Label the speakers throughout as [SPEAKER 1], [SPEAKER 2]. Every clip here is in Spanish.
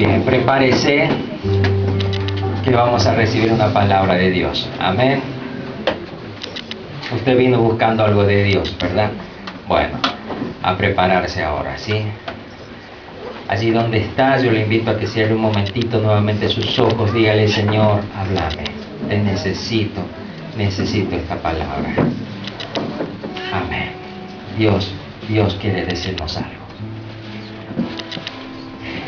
[SPEAKER 1] Bien, prepárese que vamos a recibir una palabra de Dios. Amén. Usted vino buscando algo de Dios, ¿verdad? Bueno, a prepararse ahora, ¿sí? Allí donde está, yo le invito a que cierre un momentito nuevamente sus ojos. Dígale: Señor, háblame. Te necesito esta palabra. Amén. Dios quiere decirnos algo.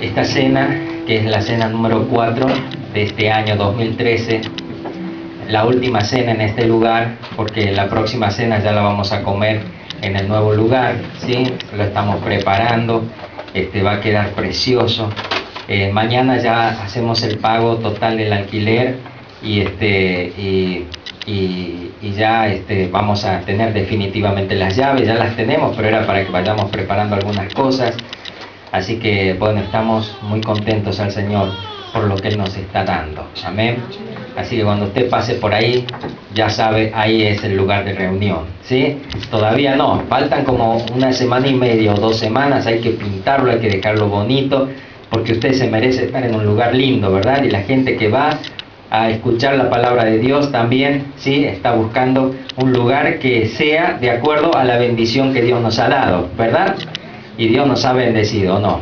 [SPEAKER 1] Esta cena, que es la cena número 4 de este año 2013, la última cena en este lugar, porque la próxima cena ya la vamos a comer en el nuevo lugar, ¿sí? Lo estamos preparando, va a quedar precioso. Mañana ya hacemos el pago total del alquiler y ya vamos a tener definitivamente las llaves. Ya las tenemos, pero era para que vayamos preparando algunas cosas. Así que bueno, estamos muy contentos al Señor por lo que Él nos está dando. Amén. Así que cuando usted pase por ahí, ya sabe, ahí es el lugar de reunión, ¿sí? Todavía no, faltan como una semana y media o 2 semanas. Hay que pintarlo, hay que dejarlo bonito, porque usted se merece estar en un lugar lindo, ¿verdad? Y la gente que va a escuchar la palabra de Dios también, ¿sí? Está buscando un lugar que sea de acuerdo a la bendición que Dios nos ha dado, ¿verdad? Y Dios nos ha bendecido, ¿o no?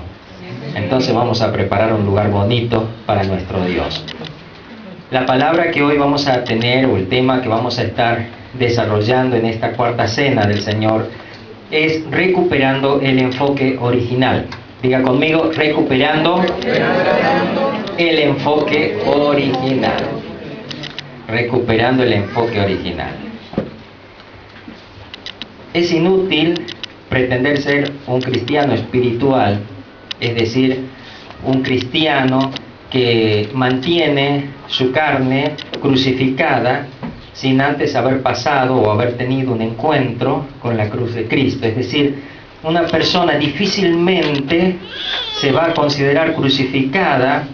[SPEAKER 1] Entonces vamos a preparar un lugar bonito para nuestro Dios. La palabra que hoy vamos a tener, o el tema que vamos a estar desarrollando en esta cuarta cena del Señor, es recuperando el enfoque original. Diga conmigo: recuperando el enfoque original. Recuperando el enfoque original. Es inútil pretender ser un cristiano espiritual, es decir, un cristiano que mantiene su carne crucificada sin antes haber pasado o haber tenido un encuentro con la cruz de Cristo. Es decir, una persona difícilmente se va a considerar crucificada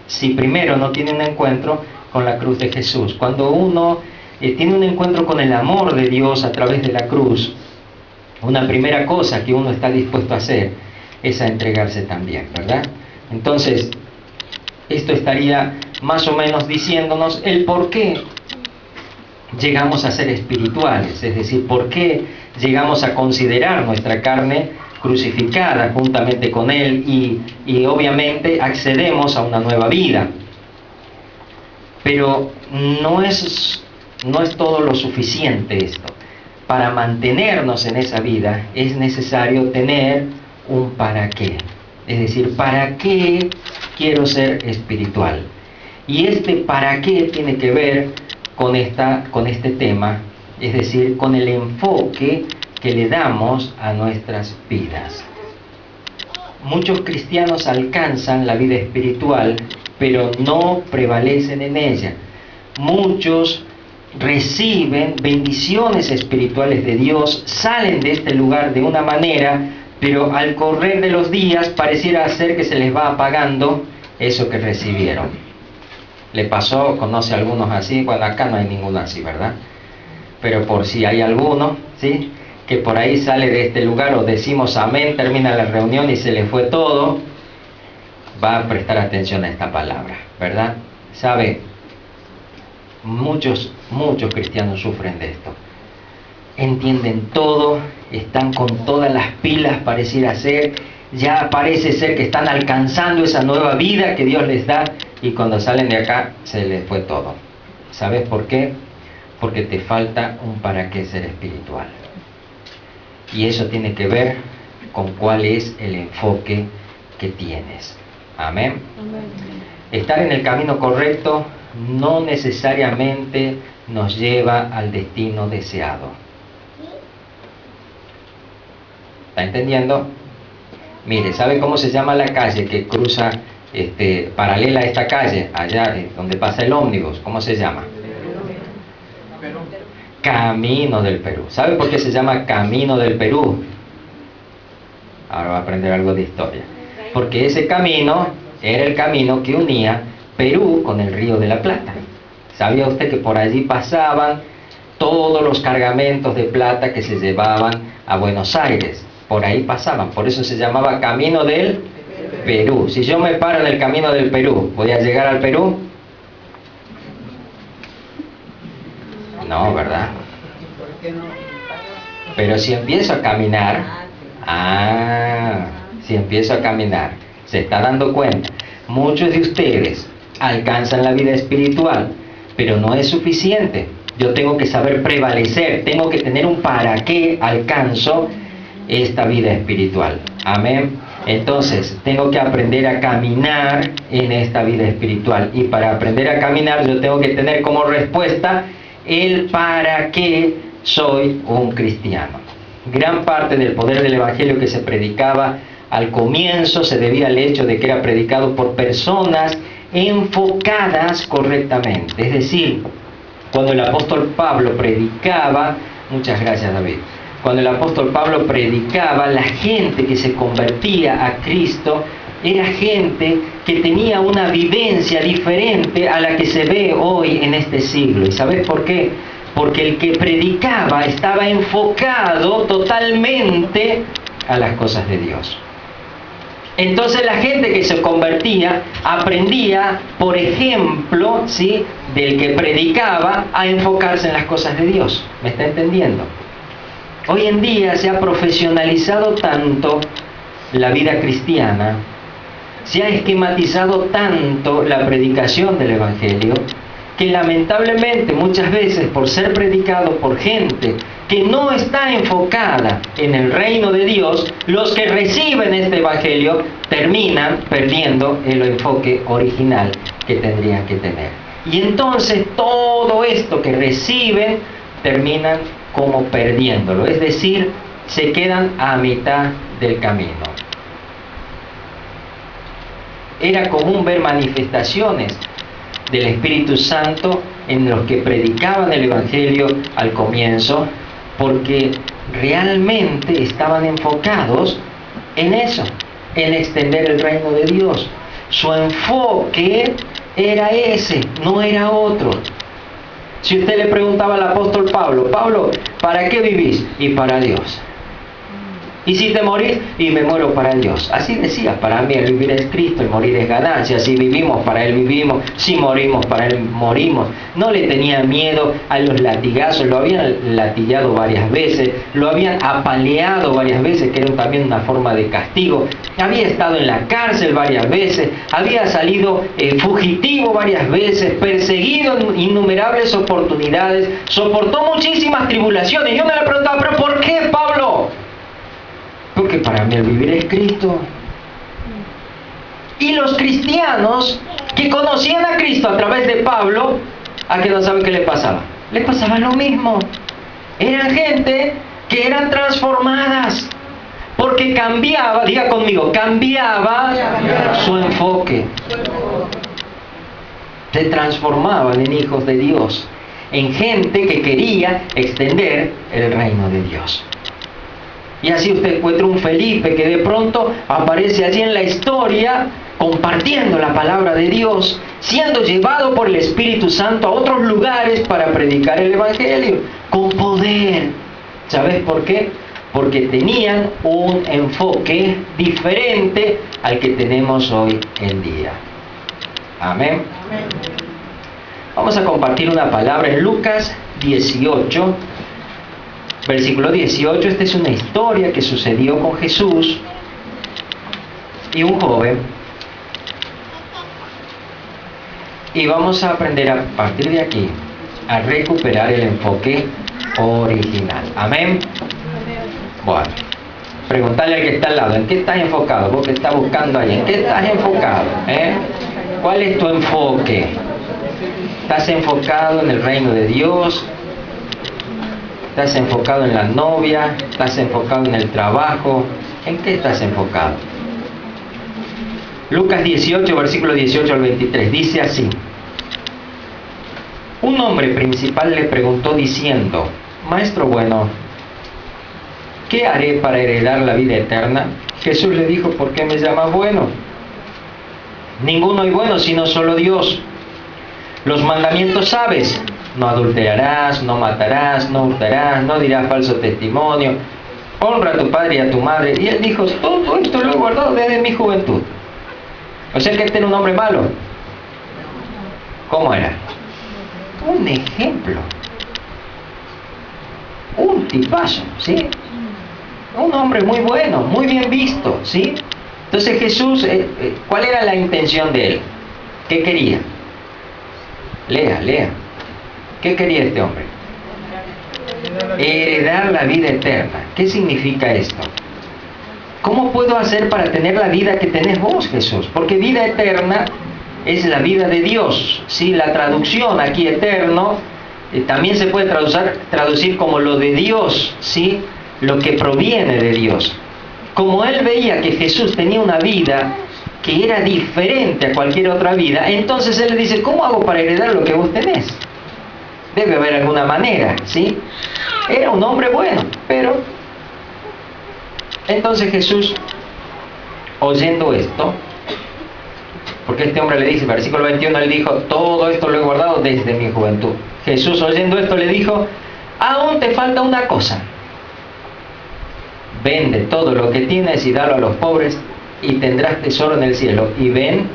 [SPEAKER 1] si primero no tiene un encuentro con la cruz de Jesús. Cuando uno tiene un encuentro con el amor de Dios a través de la cruz, una primera cosa que uno está dispuesto a hacer es a entregarse también, ¿verdad? Entonces, esto estaría más o menos diciéndonos el por qué llegamos a ser espirituales, es decir, por qué llegamos a considerar nuestra carne crucificada juntamente con Él y obviamente accedemos a una nueva vida. Pero no es todo lo suficiente esto. Para mantenernos en esa vida es necesario tener un para qué. Es decir, ¿para qué quiero ser espiritual? Y este para qué tiene que ver con este tema, es decir, con el enfoque que le damos a nuestras vidas. Muchos cristianos alcanzan la vida espiritual, pero no prevalecen en ella. Muchos reciben bendiciones espirituales de Dios, salen de este lugar de una manera, pero al correr de los días pareciera ser que se les va apagando eso que recibieron. ¿Le pasó? ¿Conoce a algunos así? Bueno, acá no hay ninguno así, ¿verdad? Pero por si hay alguno, ¿sí?, que por ahí sale de este lugar, o decimos amén, termina la reunión y se le fue todo, va a prestar atención a esta palabra, ¿verdad? ¿Sabe? Muchos cristianos sufren de esto. Entienden todo, están con todas las pilas, pareciera ser, ya parece ser que están alcanzando esa nueva vida que Dios les da, y cuando salen de acá se les fue todo. ¿Sabes por qué? Porque te falta un para qué ser espiritual. Y eso tiene que ver con cuál es el enfoque que tienes. Amén. Estar en el camino correcto no necesariamente nos lleva al destino deseado. ¿Está entendiendo? Mire, ¿sabe cómo se llama la calle que cruza paralela a esta calle, allá donde pasa el ómnibus? ¿Cómo se llama? Camino del Perú. ¿Sabe por qué se llama Camino del Perú? Ahora va a aprender algo de historia. Porque ese camino era el camino que unía Perú con el Río de la Plata. ¿Sabía usted que por allí pasaban todos los cargamentos de plata que se llevaban a Buenos Aires? Por ahí pasaban, por eso se llamaba Camino del Perú. Si yo me paro en el camino del Perú, ¿voy a llegar al Perú? No, ¿verdad? Pero si empiezo a caminar, si empiezo a caminar, se está dando cuenta, muchos de ustedes alcanzan la vida espiritual, pero no es suficiente. Yo tengo que saber prevalecer, tengo que tener un para qué alcanzo esta vida espiritual. Amén. Entonces, tengo que aprender a caminar en esta vida espiritual. Y para aprender a caminar, yo tengo que tener como respuesta el para qué soy un cristiano. Gran parte del poder del Evangelio que se predicaba al comienzo se debía al hecho de que era predicado por personas enfocadas correctamente. Es decir, cuando el apóstol Pablo predicaba, muchas gracias David, cuando el apóstol Pablo predicaba, la gente que se convertía a Cristo era gente que tenía una vivencia diferente a la que se ve hoy en este siglo. ¿Y sabes por qué? Porque el que predicaba estaba enfocado totalmente a las cosas de Dios. Entonces la gente que se convertía aprendía, por ejemplo, ¿sí?, del que predicaba a enfocarse en las cosas de Dios. ¿Me está entendiendo? Hoy en día se ha profesionalizado tanto la vida cristiana, se ha esquematizado tanto la predicación del Evangelio, que lamentablemente muchas veces, por ser predicado por gente que no está enfocada en el reino de Dios, los que reciben este Evangelio terminan perdiendo el enfoque original que tendrían que tener. Y entonces todo esto que reciben terminan como perdiéndolo, es decir, se quedan a mitad del camino. Era común ver manifestaciones del Espíritu Santo en los que predicaban el Evangelio al comienzo, porque realmente estaban enfocados en eso, en extender el reino de Dios. Su enfoque era ese, no era otro. Si usted le preguntaba al apóstol Pablo, Pablo, ¿para qué vivís? Y para Dios. Y si te morís, y me muero para Dios. Así decía, para mí el vivir es Cristo, el morir es ganancia. Si vivimos, para Él vivimos. Si morimos, para Él morimos. No le tenía miedo a los latigazos. Lo habían latigado varias veces, lo habían apaleado varias veces, que era también una forma de castigo. Había estado en la cárcel varias veces, había salido fugitivo varias veces, perseguido en innumerables oportunidades, soportó muchísimas tribulaciones. Yo me le preguntaba, ¿pero por qué, Pablo? Porque para mí el vivir es Cristo. Y los cristianos que conocían a Cristo a través de Pablo, ¿a qué no saben qué les pasaba? Les pasaba lo mismo. Eran gente que eran transformadas. Porque cambiaba, diga conmigo, cambiaba su enfoque. Se transformaban en hijos de Dios, en gente que quería extender el reino de Dios. Y así usted encuentra un Felipe que de pronto aparece allí en la historia compartiendo la palabra de Dios, siendo llevado por el Espíritu Santo a otros lugares para predicar el Evangelio con poder. ¿Sabes por qué? Porque tenían un enfoque diferente al que tenemos hoy en día. Amén. Vamos a compartir una palabra en Lucas 18. Versículo 18, esta es una historia que sucedió con Jesús y un joven. Y vamos a aprender a partir de aquí a recuperar el enfoque original. Amén. Bueno, preguntarle al que está al lado, ¿en qué estás enfocado? Vos que estás buscando ahí, ¿en qué estás enfocado? ¿Cuál es tu enfoque? ¿Estás enfocado en el reino de Dios? ¿Estás enfocado en la novia? ¿Estás enfocado en el trabajo? ¿En qué estás enfocado? Lucas 18, versículo 18 al 23, dice así. Un hombre principal le preguntó diciendo, Maestro bueno, ¿qué haré para heredar la vida eterna? Jesús le dijo, ¿por qué me llamas bueno? Ninguno hay bueno sino solo Dios. Los mandamientos sabes. No adulterarás, no matarás, no hurtarás, no dirás falso testimonio, honra a tu padre y a tu madre. Y él dijo, todo esto lo he guardado desde mi juventud. O sea que este era un hombre malo. ¿Cómo era? Un ejemplo. Un tipazo, ¿sí? Un hombre muy bueno, muy bien visto, ¿sí? Entonces Jesús, ¿cuál era la intención de él? ¿Qué quería? Lea. ¿Qué quería este hombre? Heredar la vida eterna. ¿Qué significa esto? ¿Cómo puedo hacer para tener la vida que tenés vos, Jesús? Porque vida eterna es la vida de Dios, ¿sí? La traducción aquí eterno también se puede traducir como lo de Dios, ¿sí? Lo que proviene de Dios. Como él veía que Jesús tenía una vida que era diferente a cualquier otra vida, entonces él le dice, ¿cómo hago para heredar lo que vos tenés? Debe haber alguna manera, ¿sí? Era un hombre bueno, pero... Entonces Jesús, oyendo esto, porque este hombre le dice, versículo 21, le dijo, todo esto lo he guardado desde mi juventud. Jesús, oyendo esto, le dijo, aún te falta una cosa. Vende todo lo que tienes y dalo a los pobres y tendrás tesoro en el cielo. Y ven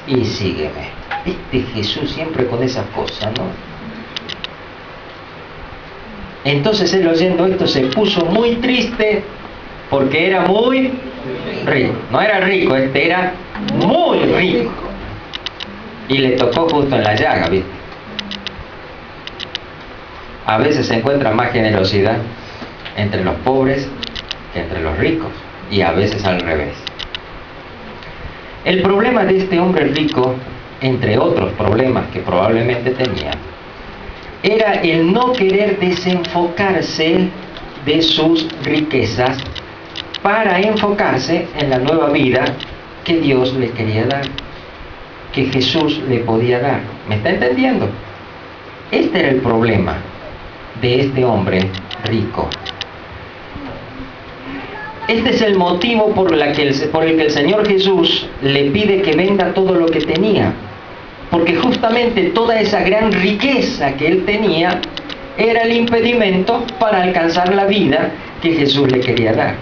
[SPEAKER 1] y sígueme. Jesús siempre con esas cosas, ¿no? Entonces él, oyendo esto, se puso muy triste porque era muy rico. No era rico, este era muy rico. Y le tocó justo en la llaga, ¿viste? A veces se encuentra más generosidad entre los pobres que entre los ricos, y a veces al revés. El problema de este hombre rico, entre otros problemas que probablemente tenía, era el no querer desenfocarse de sus riquezas para enfocarse en la nueva vida que Dios le quería dar, que Jesús le podía dar. ¿Me está entendiendo? Este era el problema de este hombre rico. Este es el motivo por el que el Señor Jesús le pide que venda todo lo que tenía. Porque justamente toda esa gran riqueza que él tenía era el impedimento para alcanzar la vida que Jesús le quería dar.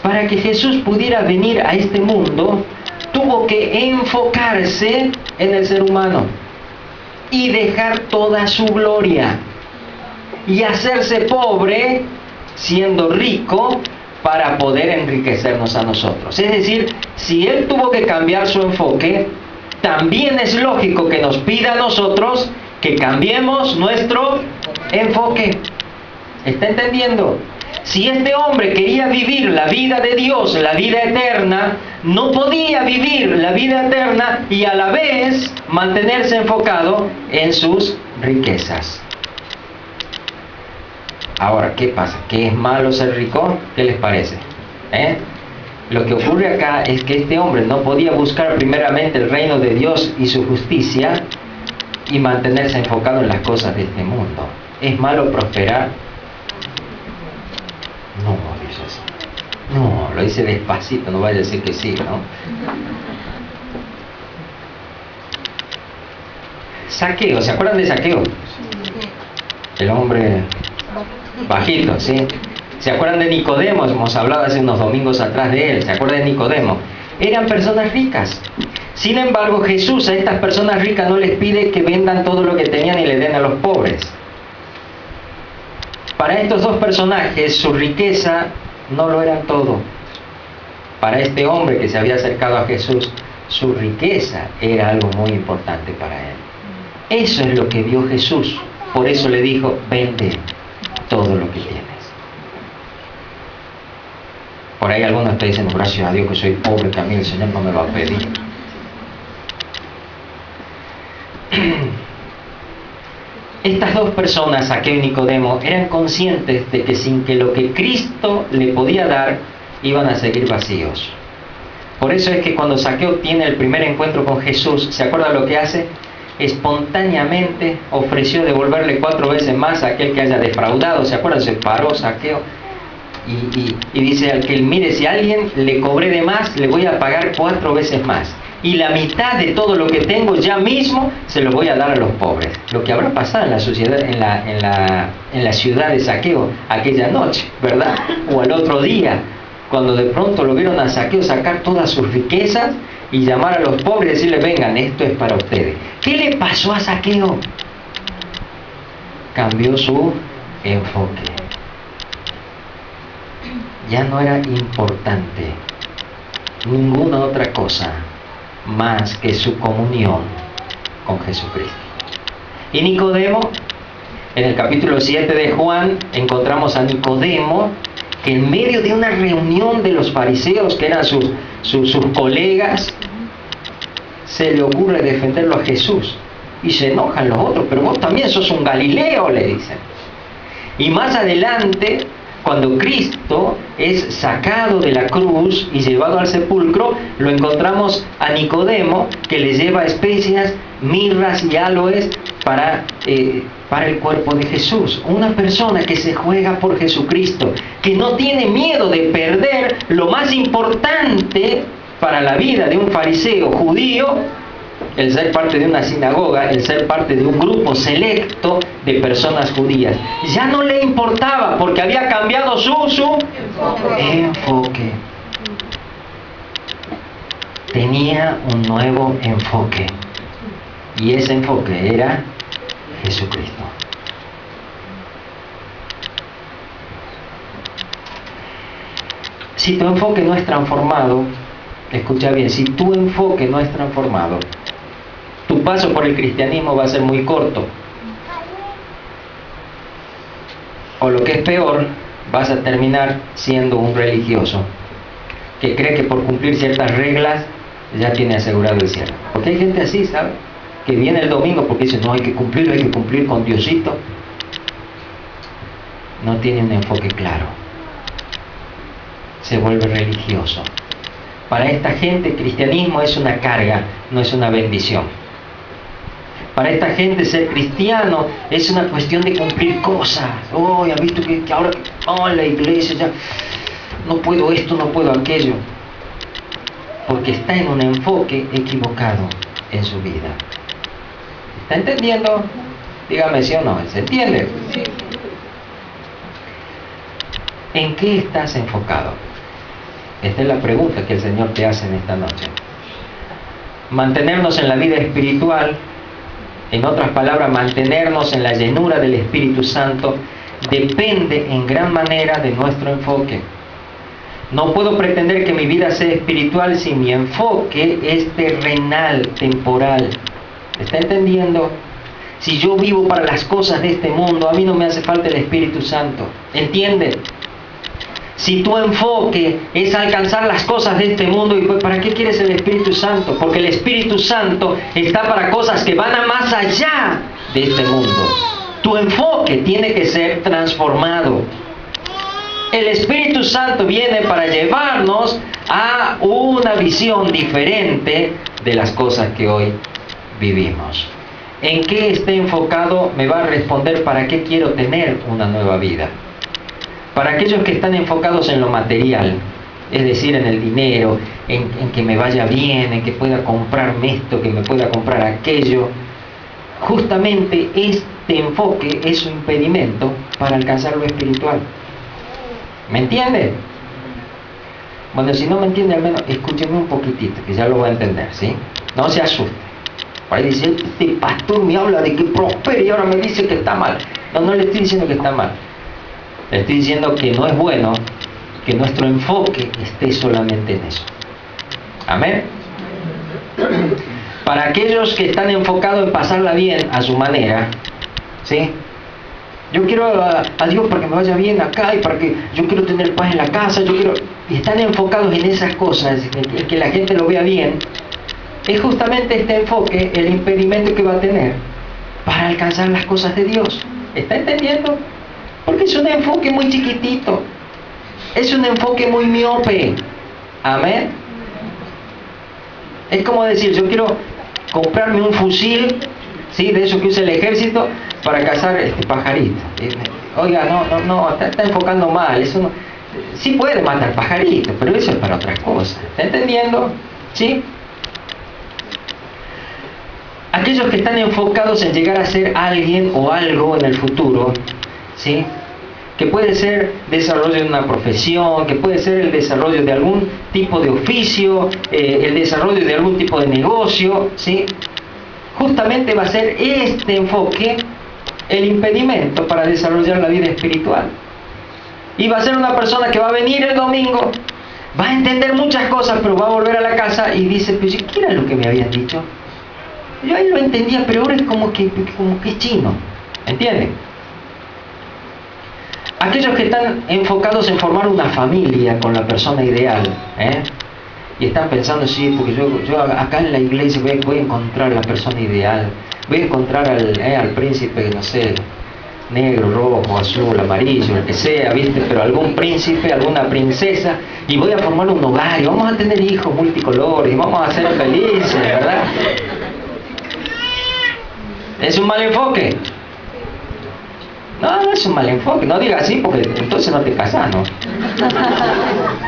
[SPEAKER 1] Para que Jesús pudiera venir a este mundo, tuvo que enfocarse en el ser humano y dejar toda su gloria y hacerse pobre siendo rico para poder enriquecernos a nosotros. Es decir, si él tuvo que cambiar su enfoque, también es lógico que nos pida a nosotros que cambiemos nuestro enfoque. ¿Está entendiendo? Si este hombre quería vivir la vida de Dios, la vida eterna, no podía vivir la vida eterna y a la vez mantenerse enfocado en sus riquezas. Ahora, ¿qué pasa? ¿Qué es malo ser rico? ¿Qué les parece? Lo que ocurre acá es que este hombre no podía buscar primeramente el reino de Dios y su justicia y mantenerse enfocado en las cosas de este mundo. ¿Es malo prosperar? No, dice así. No, lo dice despacito, no vaya a decir que sí, ¿no? Saqueo, ¿se acuerdan de Saqueo? El hombre bajito, ¿sí? ¿Se acuerdan de Nicodemo? Hemos hablado hace unos domingos atrás de él. ¿Se acuerdan de Nicodemo? Eran personas ricas. Sin embargo, Jesús a estas personas ricas no les pide que vendan todo lo que tenían y le den a los pobres. Para estos dos personajes, su riqueza no lo era todo. Para este hombre que se había acercado a Jesús, su riqueza era algo muy importante para él. Eso es lo que vio Jesús. Por eso le dijo, vende todo lo que tienes. Por ahí algunos te dicen, gracias a Dios que soy pobre, que a mí el Señor no me va a pedir. Estas dos personas, Saqueo y Nicodemo, eran conscientes de que sin que lo que Cristo le podía dar, iban a seguir vacíos. Por eso es que cuando Saqueo tiene el primer encuentro con Jesús, ¿se acuerda lo que hace? Espontáneamente ofreció devolverle 4 veces más a aquel que haya defraudado. ¿Se acuerdan? Se paró Saqueo y dice al que, mire, si a alguien le cobré de más, le voy a pagar 4 veces más. Y la mitad de todo lo que tengo ya mismo se lo voy a dar a los pobres. Lo que habrá pasado en la sociedad, en la ciudad de Saqueo aquella noche, ¿verdad? O al otro día, cuando de pronto lo vieron a Saqueo sacar todas sus riquezas y llamar a los pobres y decirles, vengan, esto es para ustedes. ¿Qué le pasó a Zaqueo? Cambió su enfoque. Ya no era importante ninguna otra cosa más que su comunión con Jesucristo. Y Nicodemo, en el capítulo 7 de Juan, encontramos a Nicodemo que en medio de una reunión de los fariseos, que eran sus colegas, se le ocurre defenderlo a Jesús. Y se enojan los otros, pero vos también sos un Galileo, le dicen. Y más adelante, cuando Cristo es sacado de la cruz y llevado al sepulcro, lo encontramos a Nicodemo, que le lleva especias, mirras y aloes para el cuerpo de Jesús. Una persona que se juega por Jesucristo, que no tiene miedo de perder lo más importante para la vida de un fariseo judío, el ser parte de una sinagoga, el ser parte de un grupo selecto de personas judías. Ya no le importaba porque había cambiado su enfoque. Tenía un nuevo enfoque. Y ese enfoque era Jesucristo. Si tu enfoque no es transformado, escucha bien, si tu enfoque no es transformado, tu paso por el cristianismo va a ser muy corto. O lo que es peor, vas a terminar siendo un religioso que cree que por cumplir ciertas reglas ya tiene asegurado el cielo. Porque hay gente así, ¿sabe? Que viene el domingo porque dice, no, hay que cumplir con Diosito. No tiene un enfoque claro. Se vuelve religioso. Para esta gente, el cristianismo es una carga, no es una bendición. Para esta gente, ser cristiano es una cuestión de cumplir cosas. Oh, ya visto que ahora, la iglesia ya, no puedo esto, no puedo aquello. Porque está en un enfoque equivocado en su vida. ¿Está entendiendo? Dígame sí o no. ¿Se entiende? Sí. ¿En qué estás enfocado? Esta es la pregunta que el Señor te hace en esta noche. Mantenernos en la vida espiritual, en otras palabras, mantenernos en la llenura del Espíritu Santo, depende en gran manera de nuestro enfoque. No puedo pretender que mi vida sea espiritual si mi enfoque es terrenal, temporal. ¿Está entendiendo? Si yo vivo para las cosas de este mundo, a mí no me hace falta el Espíritu Santo. ¿Entiende? Si tu enfoque es alcanzar las cosas de este mundo, ¿y pues para qué quieres el Espíritu Santo? Porque el Espíritu Santo está para cosas que van a más allá de este mundo. Tu enfoque tiene que ser transformado. El Espíritu Santo viene para llevarnos a una visión diferente de las cosas que hoy vivimos. ¿En qué esté enfocado? Me va a responder para qué quiero tener una nueva vida. Para aquellos que están enfocados en lo material, es decir, en el dinero, en que me vaya bien, en que pueda comprarme esto, que me pueda comprar aquello, justamente este enfoque es un impedimento para alcanzar lo espiritual. ¿Me entiende? Bueno, si no me entiende, al menos escúcheme un poquitito, que ya lo va a entender, ¿sí? No se asuste. Para decir, este pastor me habla de que prospere y ahora me dice que está mal. No le estoy diciendo que está mal. Le estoy diciendo que no es bueno que nuestro enfoque esté solamente en eso. Amén. Para aquellos que están enfocados en pasarla bien a su manera, ¿sí? Yo quiero a Dios para que me vaya bien acá y para que yo quiero tener paz en la casa, y están enfocados en esas cosas, en que la gente lo vea bien. Es justamente este enfoque el impedimento que va a tener para alcanzar las cosas de Dios. ¿Está entendiendo? Porque es un enfoque muy chiquitito. Es un enfoque muy miope. Amén. Es como decir, yo quiero comprarme un fusil, ¿sí? De eso que usa el ejército para cazar pajaritos. Oiga, no, está enfocando mal. Eso no, sí puede matar pajaritos, pero eso es para otras cosas. ¿Está entendiendo? ¿Sí? Aquellos que están enfocados en llegar a ser alguien o algo en el futuro, ¿sí? que puede ser desarrollo de una profesión, que puede ser el desarrollo de algún tipo de oficio, el desarrollo de algún tipo de negocio, ¿sí? Justamente va a ser este enfoque el impedimento para desarrollar la vida espiritual. Y va a ser una persona que va a venir el domingo, va a entender muchas cosas, pero va a volver a la casa y dice, pero ¿qué era lo que me habían dicho? Yo ahí lo entendía, pero ahora es como que es chino, ¿entienden? Aquellos que están enfocados en formar una familia con la persona ideal, y están pensando, sí, porque yo acá en la iglesia voy a encontrar la persona ideal, voy a encontrar al príncipe, no sé, negro, rojo, azul, amarillo, el que sea, ¿viste? Pero algún príncipe, alguna princesa, y voy a formar un hogar, y vamos a tener hijos multicolores, y vamos a ser felices, ¿verdad? ¿Es un mal enfoque? No, no es un mal enfoque, no digas así porque entonces no te casas, ¿no?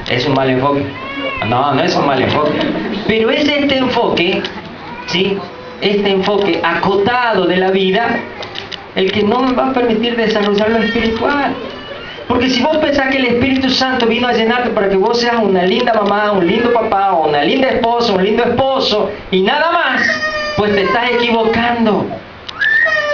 [SPEAKER 1] Es un mal enfoque. No, no es un mal enfoque. Pero es este enfoque, ¿sí? Este enfoque acotado de la vida, el que no me va a permitir desarrollar lo espiritual. Porque si vos pensás que el Espíritu Santo vino a llenarte para que vos seas una linda mamá, un lindo papá, o una linda esposa, un lindo esposo, y nada más, pues te estás equivocando.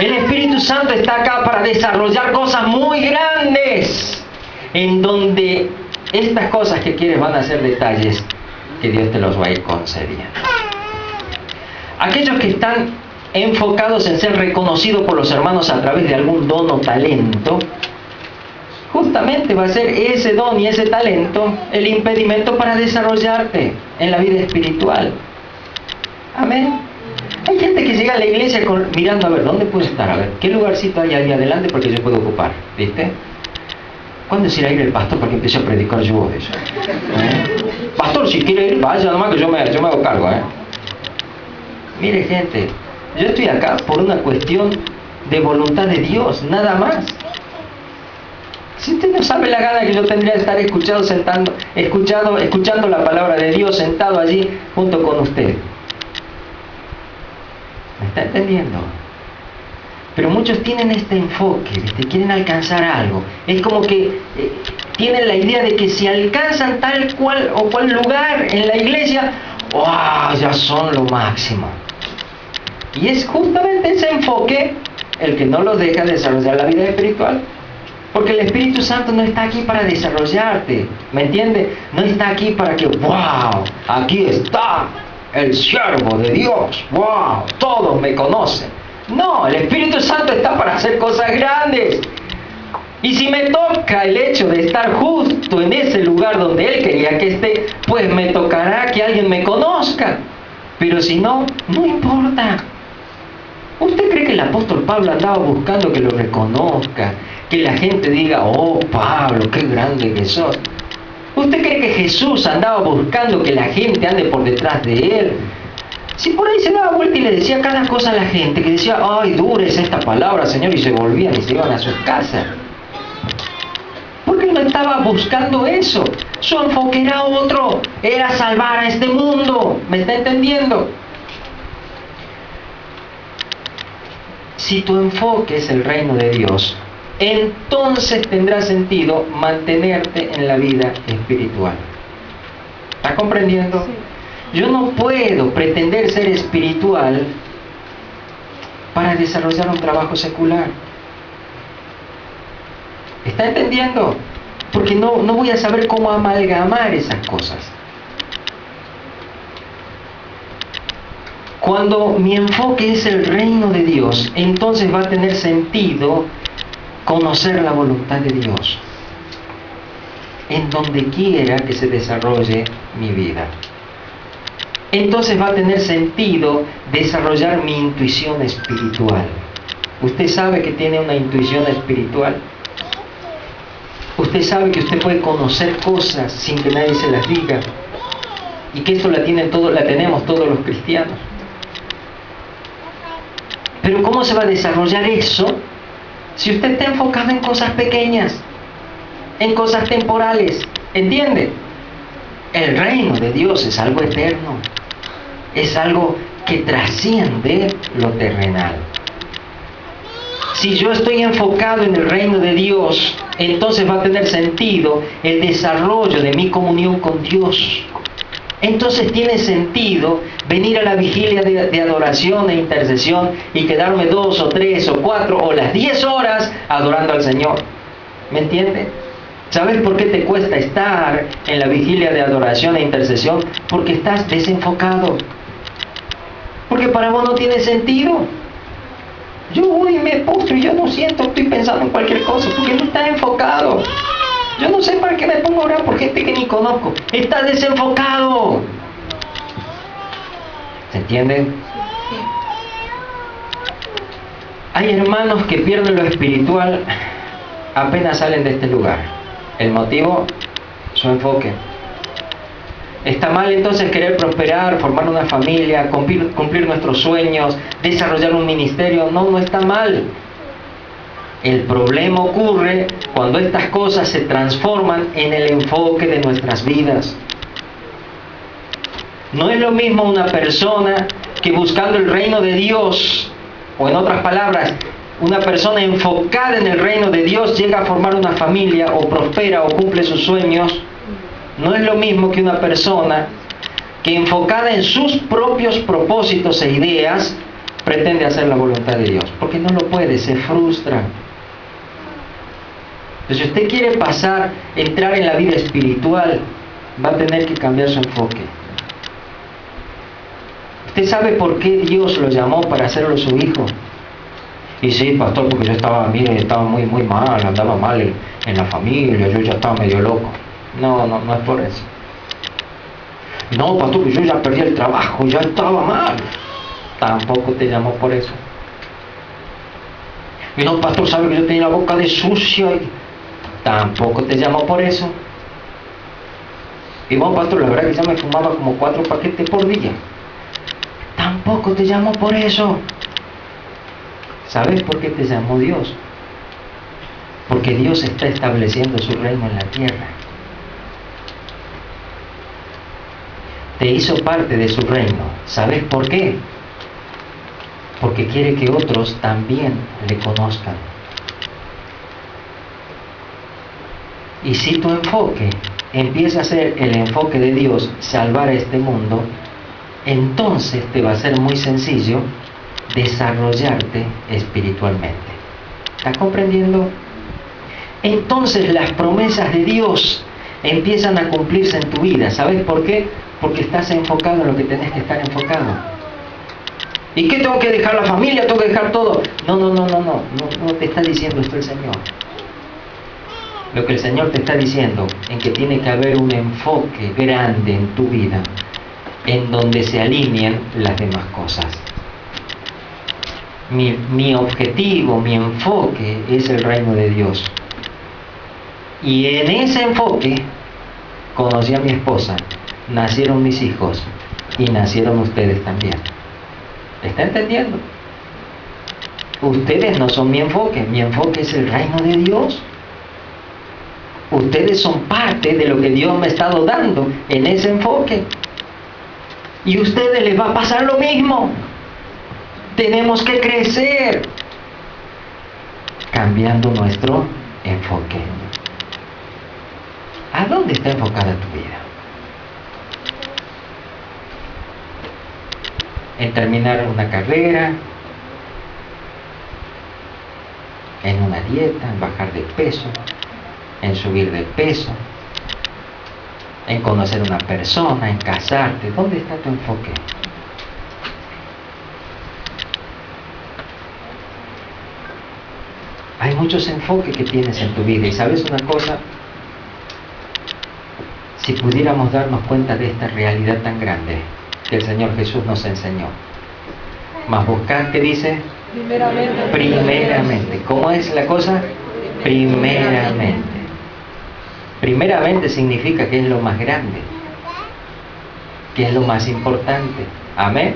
[SPEAKER 1] El Espíritu Santo está acá para desarrollar cosas muy grandes, en donde estas cosas que quieres van a ser detalles que Dios te los va a ir concediendo. Aquellos que están enfocados en ser reconocidos por los hermanos a través de algún don o talento, justamente va a ser ese don y ese talento el impedimento para desarrollarte en la vida espiritual. Amén. Hay gente que llega a la iglesia mirando a ver, ¿dónde puedo estar? A ver, ¿qué lugarcito hay ahí adelante porque yo puedo ocupar? ¿Viste? ¿Cuándo se irá a ir el pastor para que empiece a predicar yo de eso? Pastor, si quiere ir, vaya nomás que yo me hago cargo, Mire, gente, yo estoy acá por una cuestión de voluntad de Dios, nada más. Si usted no sabe la gana que yo tendría de estar escuchando la palabra de Dios sentado allí junto con usted. ¿Me está entendiendo? Pero muchos tienen este enfoque, ¿viste? Quieren alcanzar algo. Es como que tienen la idea de que si alcanzan tal cual o cual lugar en la iglesia, ¡wow!, ya son lo máximo. Y es justamente ese enfoque el que no los deja desarrollar la vida espiritual. Porque el Espíritu Santo no está aquí para desarrollarte, ¿me entiende? No está aquí para que, ¡wow!, aquí está el siervo de Dios, ¡wow!, todos me conocen. No, el Espíritu Santo está para hacer cosas grandes. Y si me toca el hecho de estar justo en ese lugar donde Él quería que esté, pues me tocará que alguien me conozca. Pero si no, no importa. ¿Usted cree que el apóstol Pablo andaba buscando que lo reconozca? Que la gente diga, oh Pablo, qué grande que sos. ¿Usted cree que Jesús andaba buscando que la gente ande por detrás de Él? Si por ahí se daba vuelta y le decía cada cosa a la gente, que decía, ay, dura es esta palabra, Señor, y se volvían y se iban a sus casas. Porque Él no estaba buscando eso. Su enfoque era otro, era salvar a este mundo. ¿Me está entendiendo? Si tu enfoque es el reino de Dios, entonces tendrá sentido mantenerte en la vida espiritual. ¿Estás comprendiendo? Sí. Yo no puedo pretender ser espiritual para desarrollar un trabajo secular. ¿Está entendiendo? Porque no voy a saber cómo amalgamar esas cosas. Cuando mi enfoque es el reino de Dios, entonces va a tener sentido conocer la voluntad de Dios en donde quiera que se desarrolle mi vida. Entonces va a tener sentido desarrollar mi intuición espiritual. ¿Usted sabe que tiene una intuición espiritual? ¿Usted sabe que usted puede conocer cosas sin que nadie se las diga? Y que esto la tenemos todos los cristianos. Pero ¿cómo se va a desarrollar eso si usted está enfocado en cosas pequeñas, en cosas temporales? ¿Entiende? El reino de Dios es algo eterno, es algo que trasciende lo terrenal. Si yo estoy enfocado en el reino de Dios, entonces va a tener sentido el desarrollo de mi comunión con Dios. Entonces tiene sentido venir a la vigilia de adoración e intercesión y quedarme 2 o 3 o 4 o las 10 horas adorando al Señor. ¿Me entiendes? ¿Sabes por qué te cuesta estar en la vigilia de adoración e intercesión? Porque estás desenfocado. Porque para vos no tiene sentido. Yo voy y me postro y yo no siento, estoy pensando en cualquier cosa, porque no estás enfocado. Yo no sé para qué me pongo a orar por gente que ni conozco. Estás desenfocado. ¿Se entiende? Hay hermanos que pierden lo espiritual apenas salen de este lugar. El motivo, su enfoque. Está mal entonces querer prosperar, formar una familia, cumplir nuestros sueños, desarrollar un ministerio. No, no está mal. El problema ocurre cuando estas cosas se transforman en el enfoque de nuestras vidas. No es lo mismo una persona que buscando el reino de Dios, o en otras palabras, una persona enfocada en el reino de Dios llega a formar una familia, o prospera, o cumple sus sueños. No es lo mismo que una persona que enfocada en sus propios propósitos e ideas pretende hacer la voluntad de Dios, porque no lo puede, se frustra. Entonces, si usted quiere entrar en la vida espiritual, va a tener que cambiar su enfoque. ¿Usted sabe por qué Dios lo llamó para hacerlo su hijo? Y sí, pastor, porque yo estaba muy mal, andaba mal en la familia, yo ya estaba medio loco. No es por eso. No, pastor, que yo ya perdí el trabajo, ya estaba mal. Tampoco te llamó por eso. Y no, pastor, sabe que yo tenía la boca de sucia. Tampoco te llamó por eso. Y bueno, pastor, la verdad que ya me fumaba como 4 paquetes por día. Tampoco te llamó por eso. ¿Sabes por qué te llamó Dios? Porque Dios está estableciendo su reino en la tierra. Te hizo parte de su reino. ¿Sabes por qué? Porque quiere que otros también le conozcan. Y si tu enfoque empieza a ser el enfoque de Dios, salvar a este mundo, entonces te va a ser muy sencillo desarrollarte espiritualmente. ¿Estás comprendiendo? Entonces las promesas de Dios empiezan a cumplirse en tu vida. ¿Sabes por qué? Porque estás enfocado en lo que tenés que estar enfocado. ¿Y qué tengo que dejar la familia? ¿Tengo que dejar todo? No te está diciendo esto el Señor. Lo que el Señor te está diciendo es que tiene que haber un enfoque grande en tu vida en donde se alineen las demás cosas. Mi objetivo, mi enfoque es el reino de Dios. Y en ese enfoque conocí a mi esposa, nacieron mis hijos y nacieron ustedes también. ¿Está entendiendo? Ustedes no son mi enfoque es el reino de Dios. Ustedes son parte de lo que Dios me ha estado dando en ese enfoque. Y a ustedes les va a pasar lo mismo. Tenemos que crecer cambiando nuestro enfoque. ¿A dónde está enfocada tu vida? En terminar una carrera, en una dieta, en bajar de peso, en subir de peso, en conocer una persona, en casarte. ¿Dónde está tu enfoque? Hay muchos enfoques que tienes en tu vida. Y sabes una cosa, si pudiéramos darnos cuenta de esta realidad tan grande que el Señor Jesús nos enseñó. Mas buscar, ¿qué dice? Primeramente. ¿Cómo es la cosa? Primeramente. Primeramente significa que es lo más grande, que es lo más importante. Amén.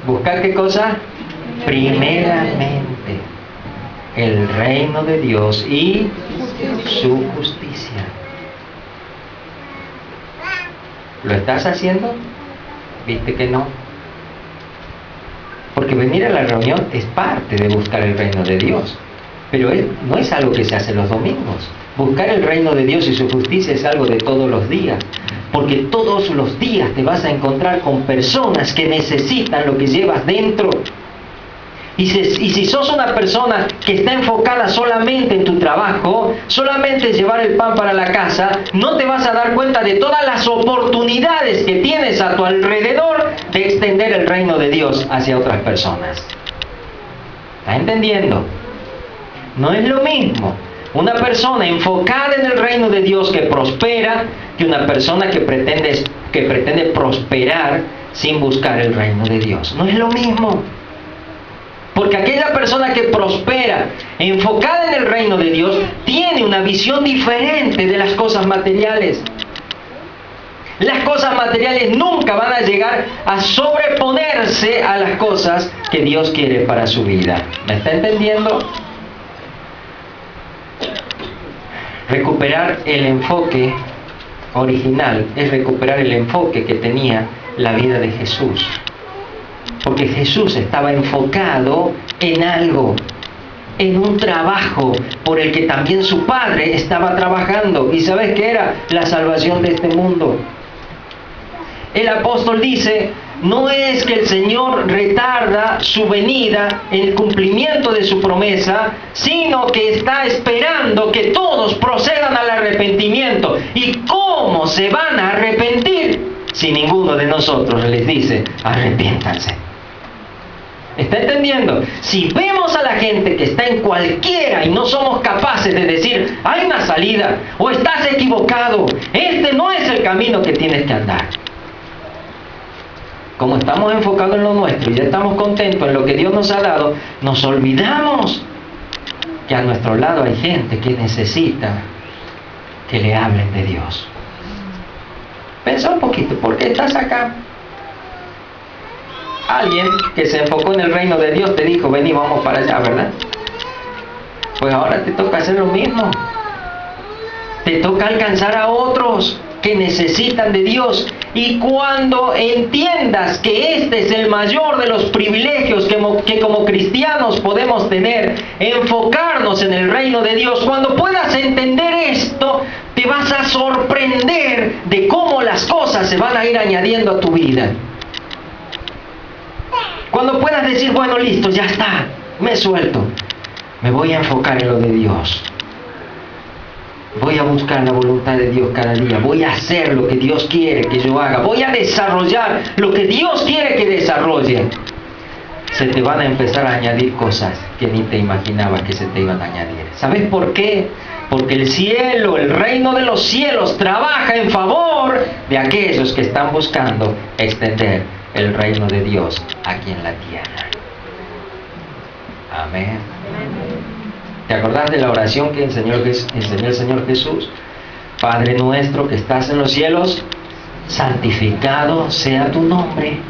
[SPEAKER 1] ¿Buscar qué cosa? Primeramente el reino de Dios y su justicia. ¿Lo estás haciendo? ¿Viste que no? Porque venir a la reunión es parte de buscar el reino de Dios. Pero no es algo que se hace los domingos. Buscar el reino de Dios y su justicia es algo de todos los días. Porque todos los días te vas a encontrar con personas que necesitan lo que llevas dentro. Y si sos una persona que está enfocada solamente en tu trabajo, solamente en llevar el pan para la casa, no te vas a dar cuenta de todas las oportunidades que tienes a tu alrededor de extender el reino de Dios hacia otras personas. ¿Estás entendiendo? No es lo mismo una persona enfocada en el reino de Dios que prospera que una persona que pretende prosperar sin buscar el reino de Dios. No es lo mismo. Porque aquella persona que prospera, enfocada en el reino de Dios, tiene una visión diferente de las cosas materiales. Las cosas materiales nunca van a llegar a sobreponerse a las cosas que Dios quiere para su vida. ¿Me está entendiendo? Recuperar el enfoque original es recuperar el enfoque que tenía la vida de Jesús. Porque Jesús estaba enfocado en algo, en un trabajo por el que también su Padre estaba trabajando. ¿Y sabes qué era? La salvación de este mundo. El apóstol dice, no es que el Señor retarda su venida en el cumplimiento de su promesa, sino que está esperando que todos procedan al arrepentimiento. ¿Y cómo se van a arrepentir si ninguno de nosotros les dice, arrepiéntanse? ¿Está entendiendo? Si vemos a la gente que está en cualquiera y no somos capaces de decir, hay una salida, o estás equivocado, este no es el camino que tienes que andar. Como estamos enfocados en lo nuestro y ya estamos contentos en lo que Dios nos ha dado, nos olvidamos que a nuestro lado hay gente que necesita que le hablen de Dios. Pensa un poquito, ¿por qué estás acá? Alguien que se enfocó en el reino de Dios te dijo, vení, vamos para allá, ¿verdad? Pues ahora te toca hacer lo mismo. Te toca alcanzar a otros que necesitan de Dios. Y cuando entiendas que este es el mayor de los privilegios que como cristianos podemos tener, enfocarnos en el reino de Dios, cuando puedas entender esto, te vas a sorprender de cómo las cosas se van a ir añadiendo a tu vida. Cuando puedas decir, bueno, listo, ya está, me suelto, me voy a enfocar en lo de Dios. Voy a buscar la voluntad de Dios cada día. Voy a hacer lo que Dios quiere que yo haga. Voy a desarrollar lo que Dios quiere que desarrolle. Se te van a empezar a añadir cosas que ni te imaginabas que se te iban a añadir. ¿Sabes por qué? Porque el cielo, el reino de los cielos, trabaja en favor de aquellos que están buscando extender el reino de Dios aquí en la tierra. Amén. ¿Te acordás de la oración que enseñó el Señor Jesús? Padre nuestro que estás en los cielos, santificado sea tu nombre.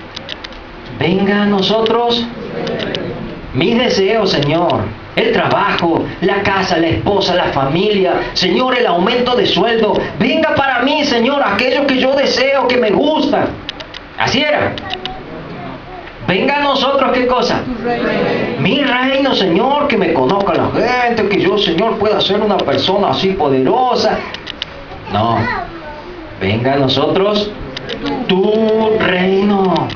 [SPEAKER 1] Venga a nosotros mis deseos, Señor. El trabajo, la casa, la esposa, la familia. Señor, el aumento de sueldo. Venga para mí, Señor, aquello que yo deseo, que me gusta. Así era. Venga a nosotros, ¿qué cosa? Mi reino, Señor, que me conozca la gente, que yo, Señor, pueda ser una persona así poderosa. No. Venga a nosotros tu reino.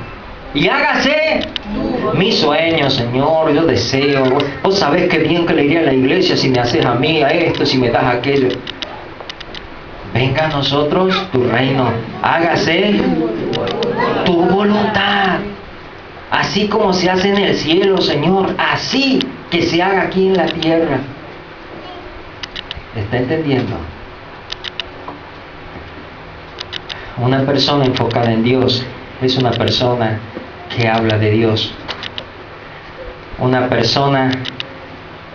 [SPEAKER 1] Y hágase mi sueño, Señor, yo deseo. Vos sabés qué bien que le iría a la iglesia si me haces a mí a esto, si me das aquello. Venga a nosotros tu reino. Hágase tu voluntad. Así como se hace en el cielo, Señor, así que se haga aquí en la tierra. ¿Está entendiendo? Una persona enfocada en Dios es una persona que habla de Dios. Una persona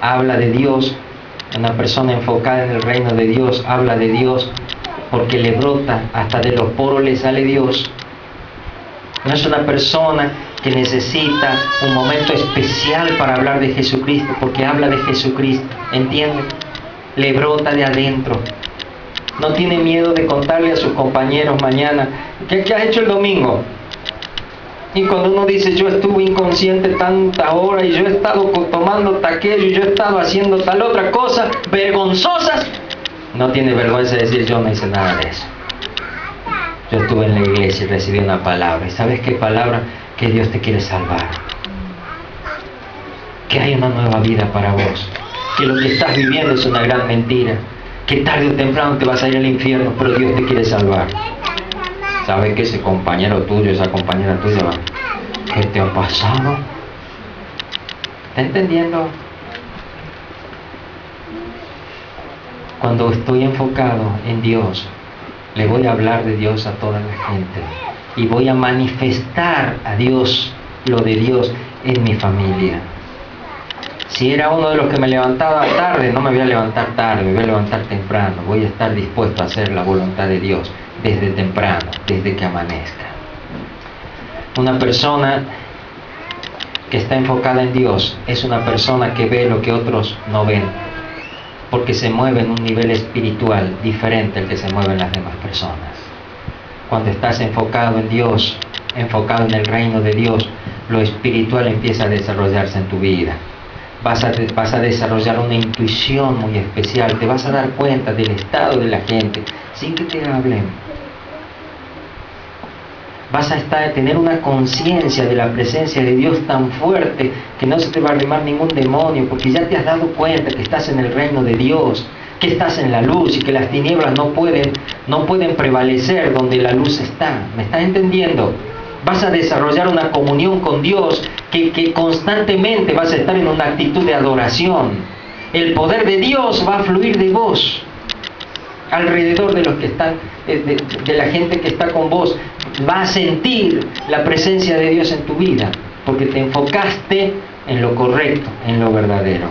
[SPEAKER 1] habla de Dios. Una persona enfocada en el reino de Dios habla de Dios porque le brota, hasta de los poros le sale Dios. No es una persona que necesita un momento especial para hablar de Jesucristo, porque habla de Jesucristo, ¿entiende? Le brota de adentro. No tiene miedo de contarle a sus compañeros mañana, ¿qué has hecho el domingo? Y cuando uno dice, yo estuve inconsciente tantas horas y yo he estado tomando aquello y yo he estado haciendo tal otra cosa, vergonzosas, no tiene vergüenza de decir, yo no hice nada de eso. Yo estuve en la iglesia y recibí una palabra. ¿Y sabes qué palabra? Que Dios te quiere salvar. Que hay una nueva vida para vos. Que lo que estás viviendo es una gran mentira. Que tarde o temprano te vas a ir al infierno, pero Dios te quiere salvar. ¿Sabes que ese compañero tuyo, esa compañera tuya, qué te ha pasado? ¿Está entendiendo? Cuando estoy enfocado en Dios, le voy a hablar de Dios a toda la gente. Y voy a manifestar a Dios, lo de Dios, en mi familia. Si era uno de los que me levantaba tarde, no me voy a levantar tarde, me voy a levantar temprano. Voy a estar dispuesto a hacer la voluntad de Dios desde temprano, desde que amanezca. Una persona que está enfocada en Dios es una persona que ve lo que otros no ven, porque se mueve en un nivel espiritual diferente al que se mueven las demás personas. Cuando estás enfocado en Dios, enfocado en el reino de Dios, lo espiritual empieza a desarrollarse en tu vida. Vas a desarrollar una intuición muy especial, te vas a dar cuenta del estado de la gente sin que te hablen. Vas a tener una conciencia de la presencia de Dios tan fuerte que no se te va a arrimar ningún demonio, porque ya te has dado cuenta que estás en el reino de Dios, que estás en la luz y que las tinieblas no pueden prevalecer donde la luz está. ¿Me estás entendiendo? Vas a desarrollar una comunión con Dios que constantemente vas a estar en una actitud de adoración. El poder de Dios va a fluir de vos alrededor de los que están, de la gente que está con vos. Va a sentir la presencia de Dios en tu vida, porque te enfocaste en lo correcto, en lo verdadero.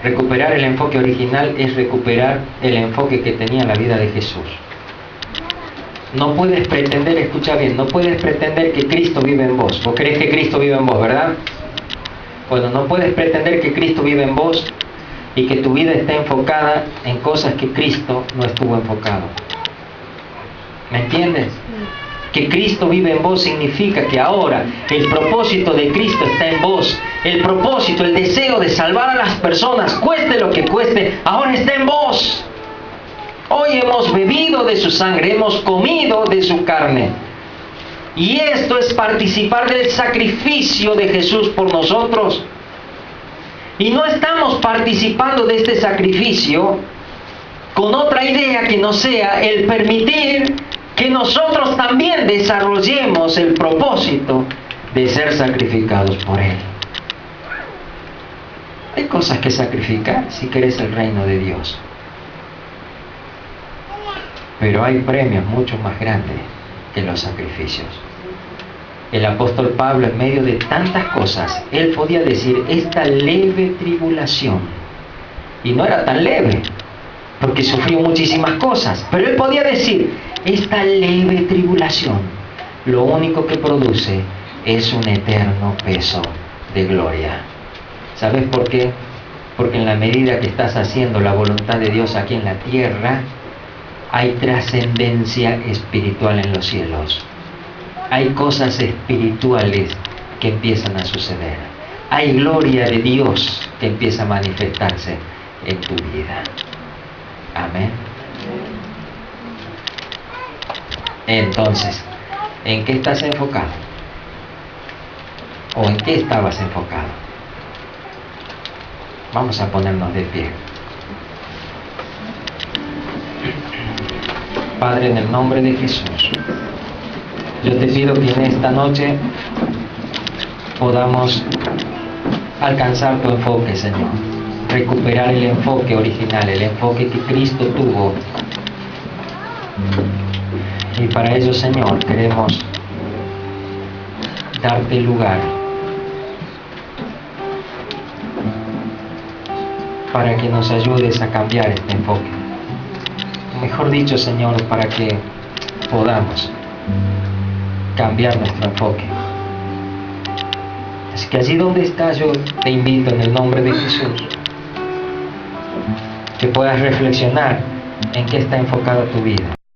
[SPEAKER 1] Recuperar el enfoque original es recuperar el enfoque que tenía la vida de Jesús. No puedes pretender, escucha bien, no puedes pretender que Cristo vive en vos. Vos crees que Cristo vive en vos, ¿verdad? Bueno, no puedes pretender que Cristo vive en vos y que tu vida esté enfocada en cosas que Cristo no estuvo enfocado. ¿Me entiendes? Que Cristo vive en vos significa que ahora el propósito de Cristo está en vos. El propósito, el deseo de salvar a las personas, cueste lo que cueste, ahora está en vos. Hoy hemos bebido de su sangre, hemos comido de su carne. Y esto es participar del sacrificio de Jesús por nosotros. Y no estamos participando de este sacrificio con otra idea que no sea el permitir que nosotros también desarrollemos el propósito de ser sacrificados por Él. Hay cosas que sacrificar si querés el reino de Dios. Pero hay premios mucho más grandes que los sacrificios. El apóstol Pablo, en medio de tantas cosas, él podía decir, esta leve tribulación, y no era tan leve, porque sufrió muchísimas cosas, pero él podía decir, esta leve tribulación, lo único que produce es un eterno peso de gloria. ¿Sabes por qué? Porque en la medida que estás haciendo la voluntad de Dios aquí en la tierra, hay trascendencia espiritual en los cielos. Hay cosas espirituales que empiezan a suceder. Hay gloria de Dios que empieza a manifestarse en tu vida. Amén. Entonces, ¿en qué estás enfocado? ¿O en qué estabas enfocado? Vamos a ponernos de pie. Padre, en el nombre de Jesús, yo te pido que en esta noche podamos alcanzar tu enfoque, Señor. Recuperar el enfoque original, el enfoque que Cristo tuvo. Y para ello, Señor, queremos darte lugar para que nos ayudes a cambiar este enfoque. Mejor dicho, Señor, para que podamos cambiar nuestro enfoque. Así que allí donde estás, yo te invito en el nombre de Jesús que puedas reflexionar ¿En qué está enfocada tu vida?